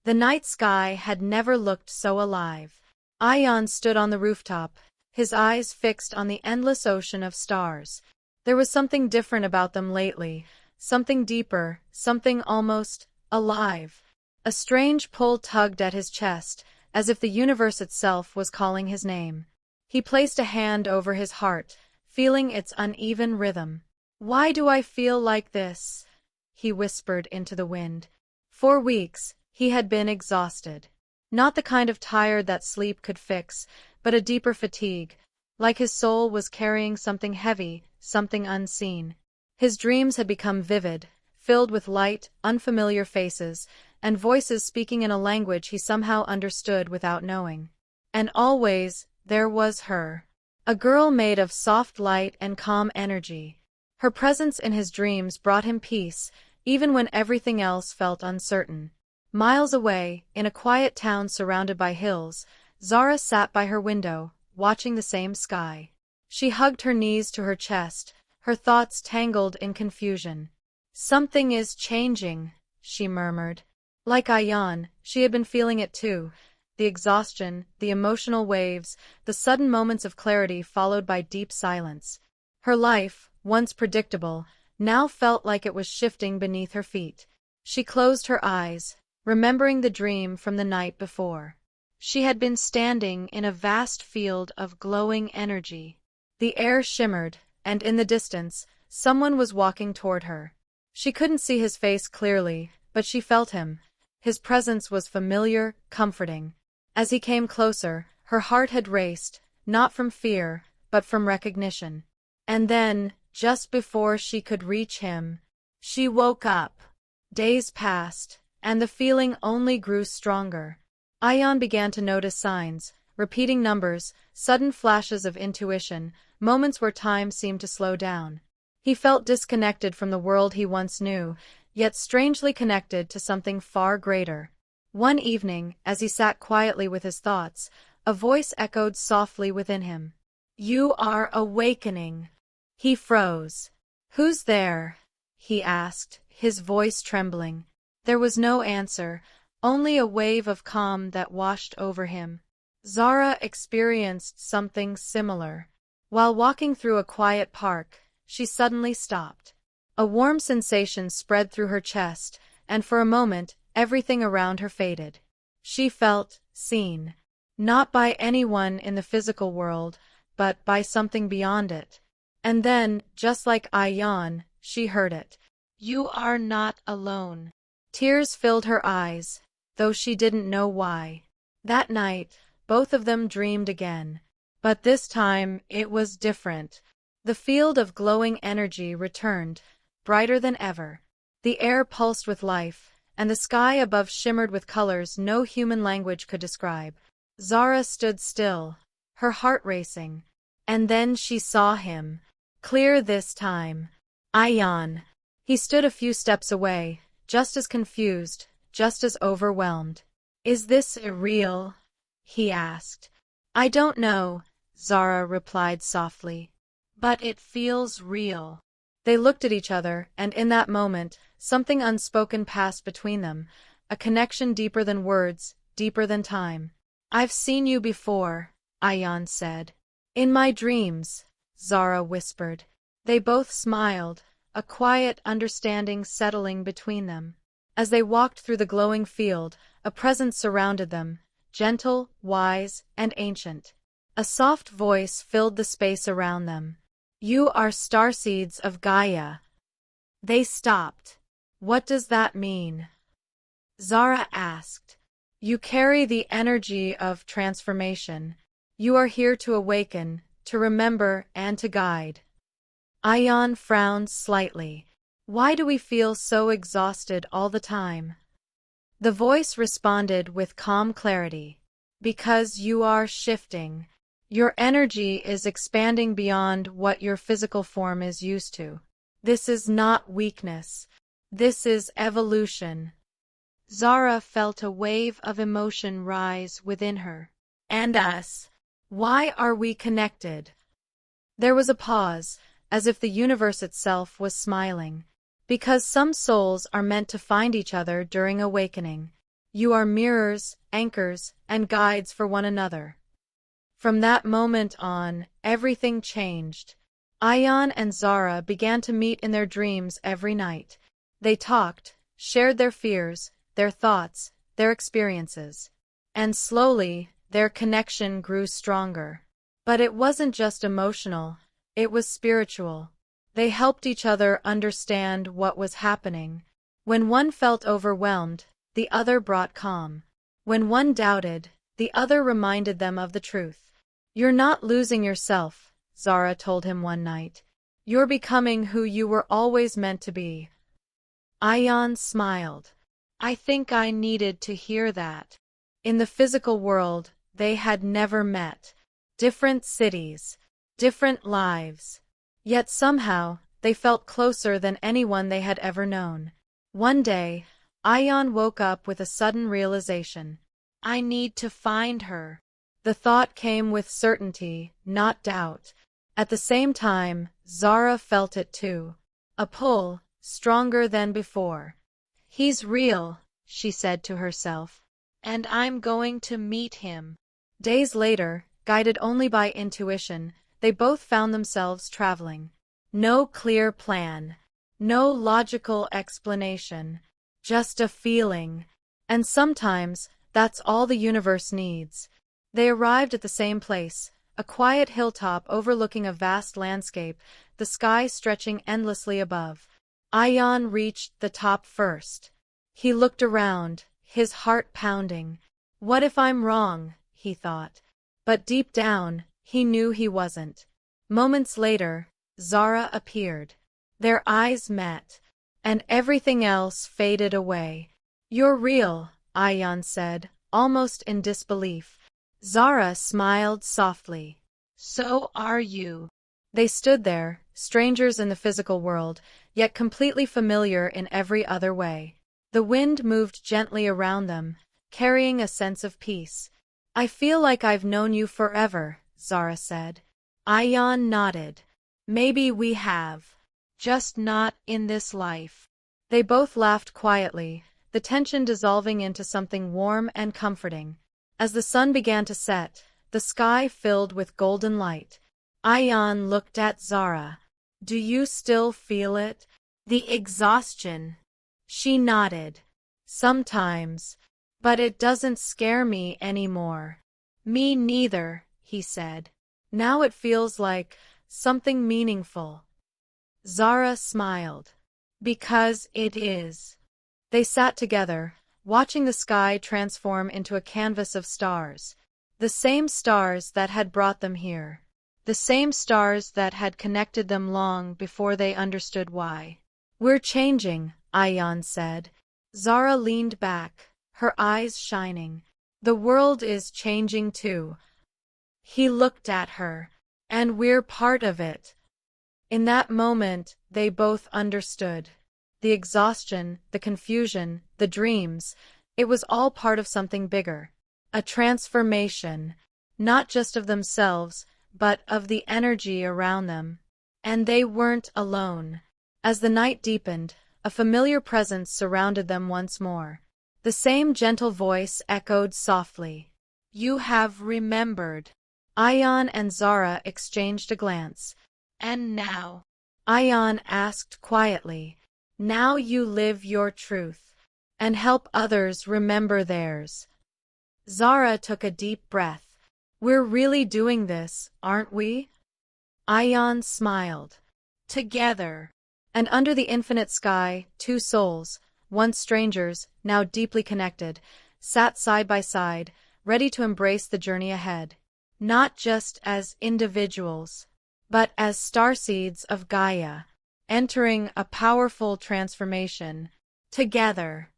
The night sky had never looked so alive. Ion stood on the rooftop, his eyes fixed on the endless ocean of stars. There was something different about them lately, something deeper, something almost alive. A strange pull tugged at his chest, as if the universe itself was calling his name. He placed a hand over his heart, feeling its uneven rhythm. "Why do I feel like this?" he whispered into the wind. For weeks, he had been exhausted. Not the kind of tired that sleep could fix, but a deeper fatigue, like his soul was carrying something heavy, something unseen. His dreams had become vivid, filled with light, unfamiliar faces, and voices speaking in a language he somehow understood without knowing. And always, there was her. A girl made of soft light and calm energy. Her presence in his dreams brought him peace, even when everything else felt uncertain. Miles away, in a quiet town surrounded by hills, Zara sat by her window, watching the same sky. She hugged her knees to her chest, her thoughts tangled in confusion. "Something is changing," she murmured. Like Ion, she had been feeling it too. The exhaustion, the emotional waves, the sudden moments of clarity followed by deep silence. Her life, once predictable, now felt like it was shifting beneath her feet. She closed her eyes, remembering the dream from the night before. She had been standing in a vast field of glowing energy. The air shimmered, and in the distance, someone was walking toward her. She couldn't see his face clearly, but she felt him. His presence was familiar, comforting. As he came closer, her heart had raced, not from fear, but from recognition. And then, just before she could reach him, she woke up. Days passed, and the feeling only grew stronger. Ion began to notice signs, repeating numbers, sudden flashes of intuition, moments where time seemed to slow down. He felt disconnected from the world he once knew, yet strangely connected to something far greater. One evening, as he sat quietly with his thoughts, a voice echoed softly within him. "You are awakening." He froze. "Who's there?" he asked, his voice trembling. There was no answer, only a wave of calm that washed over him. Zara experienced something similar. While walking through a quiet park, she suddenly stopped. A warm sensation spread through her chest, and for a moment, everything around her faded. She felt seen. Not by anyone in the physical world, but by something beyond it. And then, just like Ion, she heard it. "You are not alone." Tears filled her eyes, though she didn't know why. That night, both of them dreamed again. But this time, it was different. The field of glowing energy returned, brighter than ever. The air pulsed with life, and the sky above shimmered with colors no human language could describe. Zara stood still, her heart racing. And then she saw him. Clear this time. Ion. He stood a few steps away, just as confused, just as overwhelmed. "Is this real?" he asked. "I don't know," Zara replied softly. "But it feels real." They looked at each other, and in that moment, something unspoken passed between them, a connection deeper than words, deeper than time. "I've seen you before," Ion said. "In my dreams," Zara whispered. They both smiled, a quiet understanding settling between them. As they walked through the glowing field, a presence surrounded them, gentle, wise, and ancient. A soft voice filled the space around them. "You are Starseeds of Gaia." They stopped. "What does that mean?" Zara asked. "You carry the energy of transformation. You are here to awaken, to remember, and to guide." Ion frowned slightly. "Why do we feel so exhausted all the time?" The voice responded with calm clarity. "Because you are shifting. Your energy is expanding beyond what your physical form is used to. This is not weakness. This is evolution." Zara felt a wave of emotion rise within her. "And us? Why are we connected?" There was a pause, as if the universe itself was smiling. "Because some souls are meant to find each other during awakening. You are mirrors, anchors, and guides for one another. From that moment on, everything changed. Ion and Zara began to meet in their dreams every night. They talked, shared their fears, their thoughts, their experiences. And slowly, their connection grew stronger. But it wasn't just emotional, it was spiritual. They helped each other understand what was happening. When one felt overwhelmed, the other brought calm. When one doubted, the other reminded them of the truth. You're not losing yourself, Zara told him one night. You're becoming who you were always meant to be. Ion smiled. I think I needed to hear that. In the physical world, they had never met. Different cities, different lives. Yet somehow, they felt closer than anyone they had ever known. One day, Ion woke up with a sudden realization. I need to find her. The thought came with certainty, not doubt. At the same time, Zara felt it too. A pull, stronger than before. He's real, she said to herself. And I'm going to meet him. Days later, guided only by intuition, they both found themselves traveling. No clear plan. No logical explanation. Just a feeling. And sometimes, that's all the universe needs. They arrived at the same place, a quiet hilltop overlooking a vast landscape, the sky stretching endlessly above. Ion reached the top first. He looked around, his heart pounding. What if I'm wrong, he thought. But deep down, he knew he wasn't. Moments later, Zara appeared. Their eyes met, and everything else faded away. You're real, Ion said, almost in disbelief. Zara smiled softly. So are you. They stood there, strangers in the physical world, yet completely familiar in every other way. The wind moved gently around them, carrying a sense of peace. I feel like I've known you forever, Zara said. Ion nodded. Maybe we have. Just not in this life. They both laughed quietly, the tension dissolving into something warm and comforting. As the sun began to set, the sky filled with golden light. Ion looked at Zara. Do you still feel it? The exhaustion. She nodded. Sometimes. But it doesn't scare me anymore. Me neither, he said. Now it feels like something meaningful. Zara smiled. Because it is. They sat together, watching the sky transform into a canvas of stars. The same stars that had brought them here. The same stars that had connected them long before they understood why. We're changing, Ion said. Zara leaned back, her eyes shining. The world is changing too. He looked at her. And we're part of it. In that moment, they both understood. The exhaustion, the confusion, the dreams, it was all part of something bigger. A transformation, not just of themselves, but of the energy around them. And they weren't alone. As the night deepened, a familiar presence surrounded them once more. The same gentle voice echoed softly. You have remembered. Ion and Zara exchanged a glance. And now? Ion asked quietly. Now you live your truth. And help others remember theirs. Zara took a deep breath. We're really doing this, aren't we? Ion smiled. Together. And under the infinite sky, two souls, once strangers, now deeply connected, sat side by side, ready to embrace the journey ahead. Not just as individuals, but as Starseeds of Gaia, entering a powerful transformation. Together.